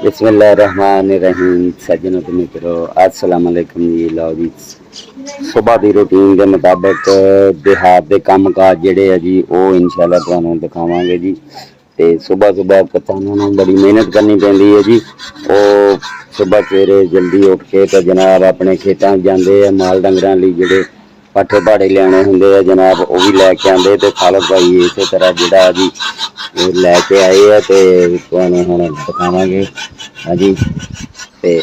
बिस्मिल्लाहिर्रहमानिर्रहीम सज्जनों तो मित्रों अस्सलाम वालेकुम जी। लो जी सुबह की रूटीन के मुताबिक देहात के काम काज जिहड़े है जी वो इंशाअल्लाह तुहानूं दिखावांगे जी। तो सुबह सुबह किसानों नूं बड़ी मेहनत करनी पैंदी है जी। वो सुबह सवेरे जल्दी उठ के तो जनाब अपने खेतों जाते हैं माल डंगरां लई जिहड़े पट्ठे भाड़े लियाने होंदे आ जनाब वो भी लैके आते। तो खालद भाई इस तरह जिहड़ा जी लैके आए हैं तो तुहानूं हुण दिखावांगे। हाँ जी ते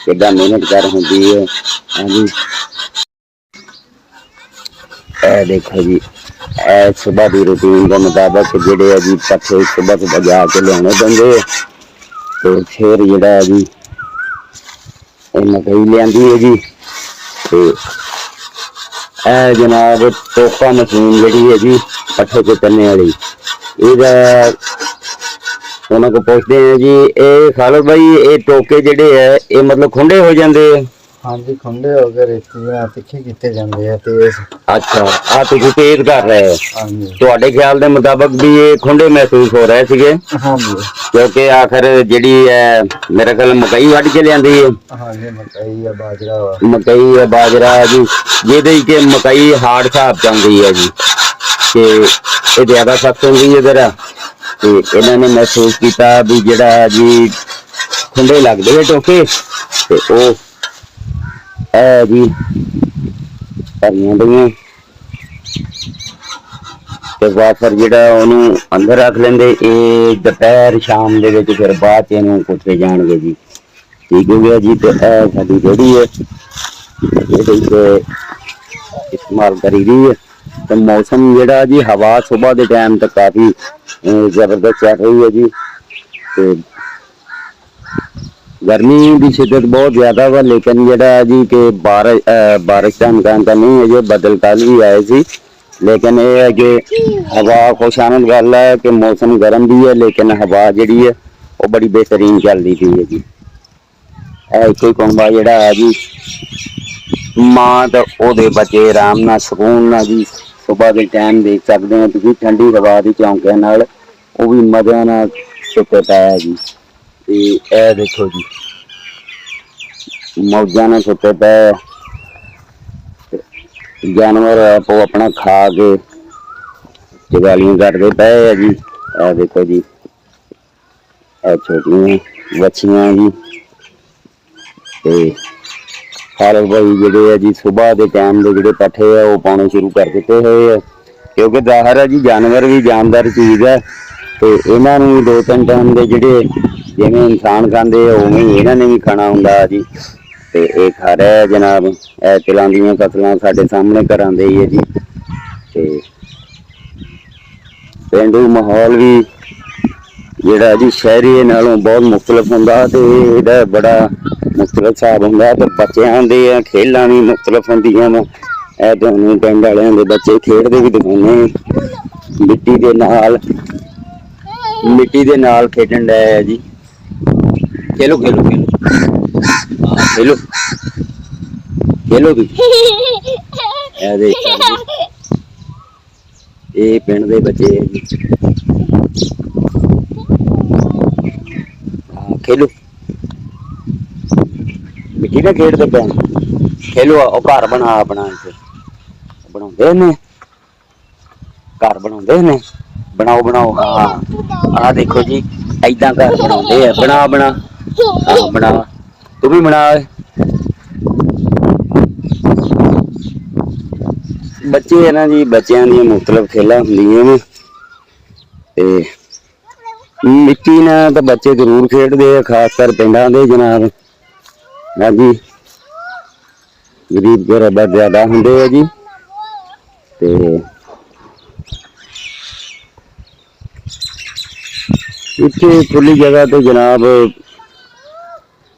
कितना मेहनत कर होंगी है। हाँ जी ए देखो जी ए सुबह की रूटीन के मुताबिक जेडे है जी पट्ठे सुबह सुबह जाके लियाने पेंदे तो फिर जेड़ा है जी मकई लियांदी है जी। तो ए जनाब टोका मशीन जी है जी पट्ठे कुतरने वाली ਇਹਦਾ ਉਹਨਾਂ को ਪੁੱਛਦੇ हैं जी ਇਹ ਖਾਲਦ भाई ਇਹ ਟੋਕੇ ਜਿਹੜੇ ਹੈ ਇਹ ਮਤਲਬ ਖੁੰਡੇ ਹੋ ਜਾਂਦੇ ਆ। ਹਾਂਜੀ ਖੁੰਡੇ ਹੋ ਗਏ ਰੇਤੀ ਨਾਲ ਤਿੱਖੇ ਕੀਤੇ ਜਾਂਦੇ ਆ ਤੇ ਅੱਛਾ ਆ ਤੁਸੀਂ ਤੇਜ਼ ਕਰ ਰਹੇ ਹੋ। ਹਾਂਜੀ ਤੁਹਾਡੇ ਖਿਆਲ ਦੇ ਮੁਤਾਬਕ ਵੀ ਇਹ ਖੁੰਡੇ ਮਹਿਸੂਸ ਹੋ ਰਹੇ ਸੀਗੇ ਹਾਂਜੀ ਕਿਉਂਕਿ ਆਖਰ ਜਿਹੜੀ ਹੈ ਮੇਰੇ ਖਿਆਲ ਮਕਈ ਵੱਢ ਕੇ ਲਿਆਂਦੀ ਹੈ। ਹਾਂਜੀ ਮਕਈ ਆ ਬਾਜਰਾ ਵਾ ਮਕਈ ਹੈ ਬਾਜਰਾ ਜੀ ਜਿਹਦੇ ਕਿ ਮਕਈ ਹਾਰਡ ਹਿਸਾਬ ਚ ਆਉਂਦੀ ਹੈ ਜੀ ਤੇ ਇਹ ਜ਼ਿਆਦਾ ਸਖਤ ਹੁੰਦੀ ਹੈ ਜਰਾ। ਤੇ ਇਹਨਾਂ ਨੇ ਮਹਿਸੂਸ ਕੀਤਾ ਵੀ ਜਿਹੜਾ ਜੀ ਖੁੰਡੇ ਲੱਗਦੇ ਆ ਟੋਕੇ ਤੇ ਉਹ ਇਹ ਜੀ ਭਰੀਆਂ ਪਈਆਂ ਤੇ ਵਾਫਰ ਜਿਹੜਾ ਉਹਨੂੰ ਅੰਦਰ ਰੱਖ ਲੈਂਦੇ। ਇਹ ਦੁਪਹਿਰ ਸ਼ਾਮ ਦੇ ਵਿੱਚ ਫਿਰ ਬਾਅਦ ਚ ਇਹਨੂੰ ਕੁੱਟੇ ਜਾਣਗੇ ਜੀ। ਠੀਕ ਹੋ ਗਿਆ ਜੀ। ਤੇ ਇਹ ਸਾਡੀ ਜਿਹੜੀ ਹੈ ਇਹਦੇ ਚ ਇਸਤੇਮਾਲ ਕਰੀ ਦੀ ਹੈ। तो मौसम जेड़ा जी हवा सुबह के टाइम तक काफ़ी जबरदस्त चल रही है जी। तो गर्मी की शिद्दत बहुत ज़्यादा वा लेकिन जेड़ा जी कि बारिश का इम्कान तो नहीं है जो बदल कल भी आए सी लेकिन ये है कि हवा खुशानद गल है कि मौसम गर्म भी है लेकिन हवा जी है वो बड़ी बेहतरीन चलती थी है जी। एक ही कुंबा जेड़ा है जी माँ तो वो बच्चे आराम ना सुकून ना जी सुबह के टाइम देख सकते हैं तुम ठंडी हवा की चौंकिया नाल वो भी मजा ना सुते पाया जी। ए देखो जी मौजा ने सुते पे जानवर आपो अपना खा के जगालियां करते पे है जी। ए देखो जी ए छोटियां बच्चियां जी। खालद भाई जोड़े है जी सुबह के टाइम के जोड़े पट्ठे है वो पाने शुरू कर दिते हुए है क्योंकि जाहिर है जी जानवर भी जानदार चीज़ है। तो इन्हों भी 2-3 टाइम के जोड़े जिमें इंसान खाते उवें इन्होंने भी खाना होंगे जी। तो ये खा रहा है जनाब ए तिलों दी फसलों साढ़े सामने घरों दे ही है जी। तो पेंडू माहौल भी जोड़ा जी शहरी नालों बहुत मुख्तलिफ होंगे। तो यह बड़ा मुख्तलिफ हिसाब होंगे। तो बच्चों के खेलों भी मुख्तलिफ होंदियां ने पिंड वालियां दे बच्चे खेडते भी दिखाने मिट्टी दे नाल खेडन डे है जी। खेलो खेलो खेलो खेलो खेलो भी ये पिंड दे बच्चे है जी। खेलो मिट्टी ना खेडते पे खेलो घर बना अपना बना घर बना बनाओ बनाओ। हाँ आ देखो जी ऐदा घर बना बना बना हाँ बना तू भी बना। बच्चे है ना जी बच्चों दी मुख्तलिफ खेलां होंदियां ने ते मिट्टी ना तो बच्चे जरूर खेडते हैं खासकर पिंडां दे जनाब। हाँ जी गरीब गुरबा ज्यादा होंगे है जी। ते इतने खुली जगह तो जनाब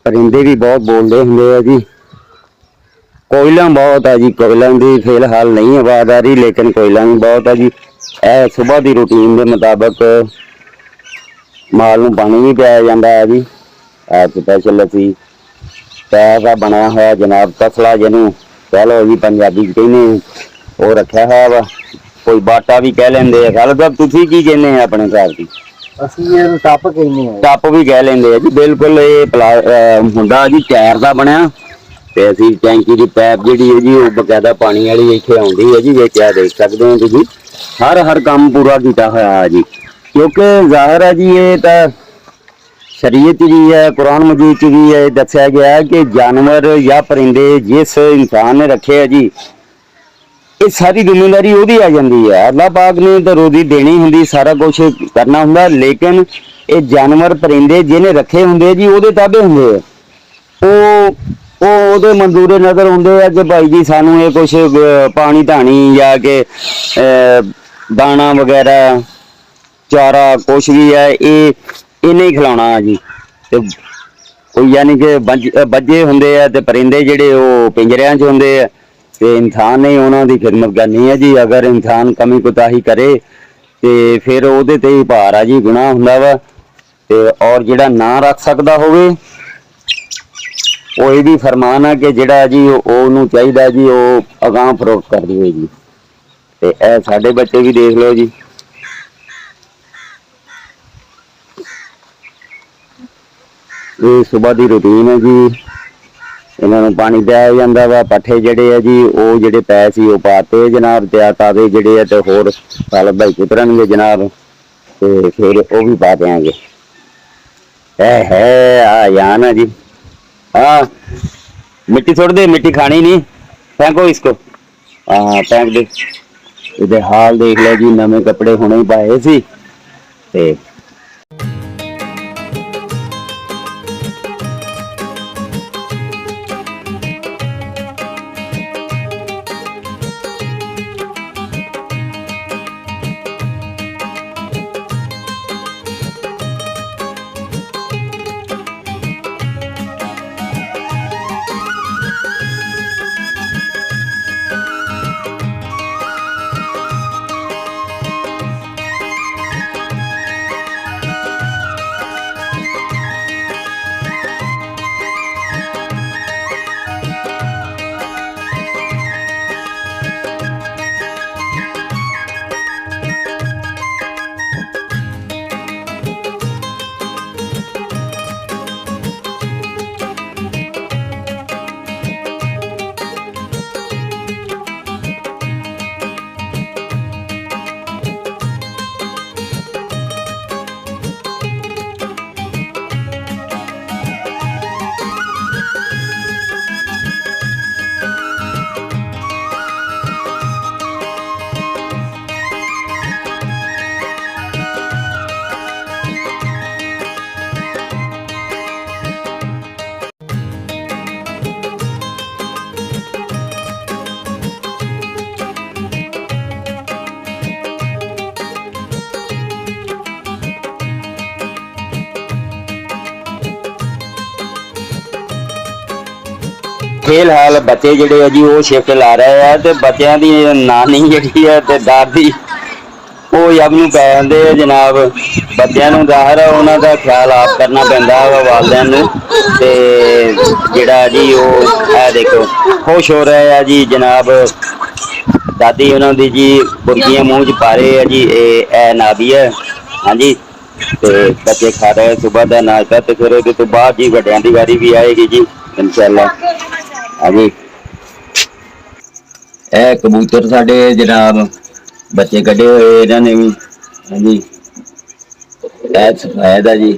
परिंदे भी बहुत बोलते होंगे है जी। कोयला बहुत है जी कोयलों की फिलहाल नहीं आवाज़ आ रही लेकिन कोयला भी बहुत है जी। ए सुबह की रूटीन के मुताबिक माल नूं पानी भी पिया जाता है जी। स्पैशल असी पैसा बनाया हुआ जनाब तसला जिन्हों कह लो जी पंजाबी कहने वो रखा हुआ वा कोई बाटा भी कह लेंगे। खालद साहब तुसीं की कहने अपने घर की ਅਸੀਂ ਇਹਨੂੰ ਟੱਪ ਕਹਿੰਦੇ ਆ। ਟੱਪ ਵੀ ਕਹਿ ਲੈਂਦੇ ਆ ਜੀ। ਬਿਲਕੁਲ ਇਹ ਹੁੰਦਾ ਜੀ ਟਾਇਰ ਦਾ ਬਣਿਆ, ਤੇ ਅਸੀਂ ਟੈਂਕੀ ਦੀ ਪਾਈਪ ਜਿਹੜੀ ਹੈ ਜੀ ਉਹ ਬਕਾਇਦਾ ਪਾਣੀ ਵਾਲੀ ਇੱਥੇ ਆਉਂਦੀ ਹੈ ਜੀ, ਵਿੱਚ ਆ ਦੇਖ ਸਕਦੇ ਹੋ ਤੁਸੀਂ। ਹਰ ਕੰਮ ਪੂਰਾ ਕੀਤਾ ਹੋਇਆ ਹੈ ਜੀ, ਕਿਉਂਕਿ ਜ਼ਾਹਿਰ ਹੈ ਜੀ ਇਹ ਤਾਂ ਸ਼ਰੀਅਤ ਵੀ ਹੈ, ਕੁਰਾਨ ਮਜੀਦ ਚ ਵੀ ਇਹ ਦੱਸਿਆ ਗਿਆ ਹੈ ਕਿ ਜਾਨਵਰ ਜਾਂ ਪਰਿੰਦੇ ਜਿਸ ਇਨਸਾਨ ਨੇ ਰੱਖੇ ਆ ਜੀ, ਇਹ ਸਾਰੀ ਜ਼ਿੰਮੇਵਾਰੀ ਉਹਦੀ ਆ ਜਾਂਦੀ ਹੈ। ਅੱਲਾਹ ਪਾਕ ਨੇ ਤਾਂ ਰੋਜ਼ੀ ਦੇਣੀ ਹੁੰਦੀ, ਸਾਰਾ ਕੁਝ ਕਰਨਾ ਹੁੰਦਾ, ਲੇਕਿਨ ਇਹ ਜਾਨਵਰ ਪਰਿੰਦੇ ਜਿਹਨੇ ਰੱਖੇ ਹੁੰਦੇ ਜੀ ਉਹਦੇ ਤਾਬੇ ਹੁੰਦੇ ਆ। ਉਹ ਉਹਦੇ ਮਨਜ਼ੂਰੇ ਨਜ਼ਰ ਹੁੰਦੇ ਆ ਕਿ ਭਾਈ ਜੀ ਸਾਨੂੰ ਇਹ ਕੁਛ ਪਾਣੀ ਧਾਣੀ ਜਾਂ ਕਿ ਦਾਣਾ ਵਗੈਰਾ ਚਾਰਾ ਕੁਛ ਵੀ ਹੈ ਇਹ ਇਹਨੇ ਹੀ ਖਿਲਾਉਣਾ ਜੀ। ਤੇ ਕੋਈ ਯਾਨੀ ਕਿ ਬੱਜੇ ਹੁੰਦੇ ਆ ਤੇ ਪਰਿੰਦੇ ਜਿਹੜੇ ਉਹ ਪਿੰਜਰਿਆਂ 'ਚ ਹੁੰਦੇ ਆ, ਤੇ ਇਨਸਾਨ ਨੇ ਉਹਨਾਂ ਦੀ ਖਿਦਮਤ ਕਰਨੀ ਹੈ ਜੀ। ਅਗਰ ਇਨਸਾਨ ਕਮੀ ਕੁਤਾਹੀ ਕਰੇ ਤੇ ਫਿਰ ਉਹਦੇ ਤੇ ਹੀ ਭਾਰ ਆ ਜੀ, ਗੁਨਾਹ ਹੁੰਦਾ ਵਾ। ਤੇ ਔਰ ਜਿਹੜਾ ਨਾ ਰੱਖ ਸਕਦਾ ਹੋਵੇ ਉਹ ਇਹ ਵੀ ਫਰਮਾਨ ਆ ਕਿ ਜਿਹੜਾ ਜੀ ਉਹਨੂੰ ਚਾਹੀਦਾ ਜੀ ਉਹ ਅਗਾਂਹ ਫਰੋਖਤ ਕਰ ਦੇਵੇ ਜੀ। ਤੇ ਇਹ ਸਾਡੇ ਬੱਚੇ ਵੀ ਦੇਖ ਲਓ ਜੀ, ਇਹ ਸਵੇਰ ਦੀ ਰੁਟੀਨ ਹੈ ਜੀ। ਇਹਨਾਂ ਨੂੰ ਪਾਣੀ ਪਿਆਇਆ ਜਾਂਦਾ ਵਾ। ਪੱਠੇ ਜਿਹੜੇ ਆ ਜੀ ਉਹ ਜਿਹੜੇ ਪਏ ਸੀ ਉਹ ਪਾਤੇ ਜਨਾਬ, ਤੇ ਆ ਤਾਵੇ ਜਿਹੜੇ ਆ ਤੇ ਹੋਰ ਸਾਲ ਭਾਈ ਕੁਤਰਨਗੇ ਜਨਾਬ, ਤੇ ਫਿਰ ਉਹ ਵੀ ਪਾ ਦਿਆਂਗੇ। ਇਹ ਹੈ ਆ ਯਾਨ ਹੈ ਜੀ। हाँ मिट्टी छोड़ दे, मिट्टी खानी नहीं, फेंको इसको। हाँ फेंक दे। इधर हाल देख लो जी, नवे कपड़े हुणे ही पाए सी ते खेल हाल बच्चे ਜਿਹੜੇ ਆ ਜੀ ਉਹ ਸ਼ਿਫਟ ਲਾ ਰਹੇ ਆ, ਤੇ ਬੱਚਿਆਂ ਦੀ ਨਾਨੀ ਜਿਹੜੀ ਆ ਤੇ ਦਾਦੀ ਉਹ ਯਬ ਨੂੰ ਪੈ ਜਾਂਦੇ ਆ ਜਨਾਬ। ਬੱਚਿਆਂ ਨੂੰ ਜ਼ਾਹਿਰ ਉਹਨਾਂ ਦਾ ਖਿਆਲ ਆਪ ਕਰਨਾ ਪੈਂਦਾ ਵਾ ਵਾਲਿਆਂ ਨੂੰ। ਤੇ ਜਿਹੜਾ ਜੀ ਉਹ ਇਹ ਦੇਖੋ ਖੁਸ਼ ਹੋ ਰਹੇ ਆ ਜੀ ਜਨਾਬ, ਦਾਦੀ ਉਹਨਾਂ ਦੀ ਜੀ ਬੁਰਕੀਆਂ ਮੂੰਹ 'ਚ ਪਾ ਰਹੇ ਆ ਜੀ। ਇਹ ਨਾਬੀ ਹੈ ਹਾਂਜੀ, ਤੇ ਬੱਚੇ ਖਾ ਰਹੇ ਸੁਬਹ ਦਾ ਨਾਸ਼ਤਾ। ਤੇ ਫਿਰ ਉਹਦੇ ਤੋਂ ਬਾਅਦ ਜੀ ਵੱਡਿਆਂ ਦੀ ਵਾਰੀ ਵੀ ਆਏਗੀ ਜੀ ਇਨਸ਼ਾਅੱਲਾ। ਹਾਂਜੀ ਇਹ ਕਬੂਤਰ ਸਾਡੇ ਜਨਾਬ ਬੱਚੇ ਕੱਢੇ ਹੋਏ ਇਹਨਾਂ ਨੇ ਵੀ। ਹਾਂਜੀ ਇਹ ਸਫੈਦ ਹੈ ਜੀ,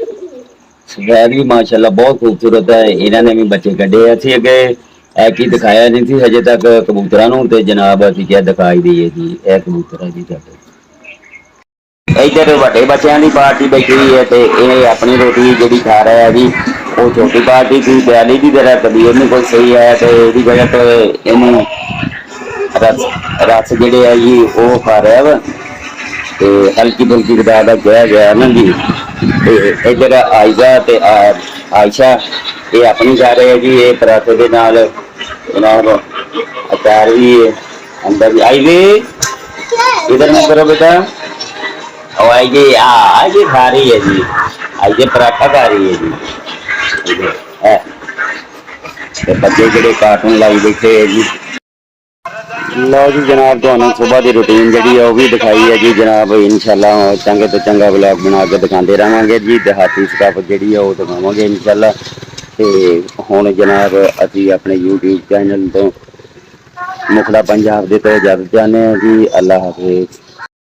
ਸਫੈਦ ਵੀ ਮਾਸ਼ਾਅੱਲਾ ਬਹੁਤ ਖੂਬਸੂਰਤ ਹੈ। ਇਹਨਾਂ ਨੇ ਵੀ ਬੱਚੇ ਕੱਢੇ। ਅਸੀਂ ਅੱਗੇ ਇਹ ਕੀ ਦਿਖਾਇਆ ਨਹੀਂ ਸੀ ਹਜੇ ਤੱਕ ਕਬੂਤਰਾਂ ਨੂੰ, ਤੇ ਜਨਾਬ ਅਸੀਂ ਕਿਹਾ ਦਿਖਾਈ ਦਈਏ ਜੀ। ਇਹ ਕਬੂਤਰ ਹੈ ਜੀ ਸਾਡੇ। ਇੱਧਰ ਵੱਡੇ ਬੱਚਿਆਂ ਦੀ ਪਾਰਟੀ ਬੈਠੀ ਹੋਈ ਹੈ, ਤੇ ਇਹ ਆਪਣੀ ਰੋਟੀ ਜਿਹੜੀ ਖਾ ਰਿਹਾ ਹੈ ਜੀ। ਉਹ ਛੋਟੀ ਪਾਰਟੀ ਸੀ ਬਿਆਲੀ ਦੀ ਤਰ੍ਹਾਂ, ਤਬੀਅਤ ਨਹੀਂ ਕੋਈ ਸਹੀ ਹੈ, ਤੇ ਇਹਦੀ ਵਜ੍ਹਾ ਤੋਂ ਇਹਨੂੰ ਰਸ ਜਿਹੜੇ ਆ ਜੀ ਉਹ ਖਾ ਰਿਹਾ ਵਾ, ਤੇ ਹਲਕੀ ਫੁਲਕੀ ਗਦਾ ਦਾ ਕਿਹਾ ਗਿਆ ਨਾ ਜੀ। ਤੇ ਇੱਧਰ ਆਇਜ਼ਾ ਤੇ ਆਇਸ਼ਾ ਇਹ ਆਪਣੀ ਖਾ ਰਹੇ ਆ ਜੀ। ਇਹ ਪਰਾਠੇ ਦੇ ਨਾਲ ਜਨਾਬ ਅਚਾਰ ਵੀ ਅੰਦਰ ਵੀ। आइए इधर में करो बेटा। और आइए आइए खा रही है जी, आइए पराठा खा रही है जी। है बच्चे ਜਿਹੜੇ ਕਾਰਟੂਨ ਲਾਈ ਬੈਠੇ ਹੈ ਜੀ। ਲਓ ਜੀ ਜਨਾਬ, ਤੁਹਾਨੂੰ ਸਵੇਰ ਦੀ ਰੁਟੀਨ ਜਿਹੜੀ ਆ ਉਹ ਵੀ ਦਿਖਾਈ ਹੈ ਜੀ ਜਨਾਬ। ਇਨਸ਼ਾਅੱਲਾ ਚੰਗੇ ਤੋਂ ਚੰਗਾ ਵਲੌਗ ਬਣਾ ਕੇ ਦਿਖਾਉਂਦੇ ਰਹਾਂਗੇ ਜੀ। ਦਿਹਾਤੀ ਸਟਾਫ ਜਿਹੜੀ ਆ ਉਹ ਦਿਖਾਵਾਂਗੇ ਇਨਸ਼ਾਅੱਲਾ। ਤੇ ਹੁਣ ਜਨਾਬ ਅਸੀਂ ਆਪਣੇ YouTube ਚੈਨਲ ਤੋਂ ਮੁਖੜਾ ਪੰਜਾਬ ਦੇ ਤੋਂ ਇਜਾਜ਼ਤ ਚਾਹੁੰਦੇ ਹਾਂ ਜੀ। ਅੱਲਾ ਹਾਫਿਜ਼।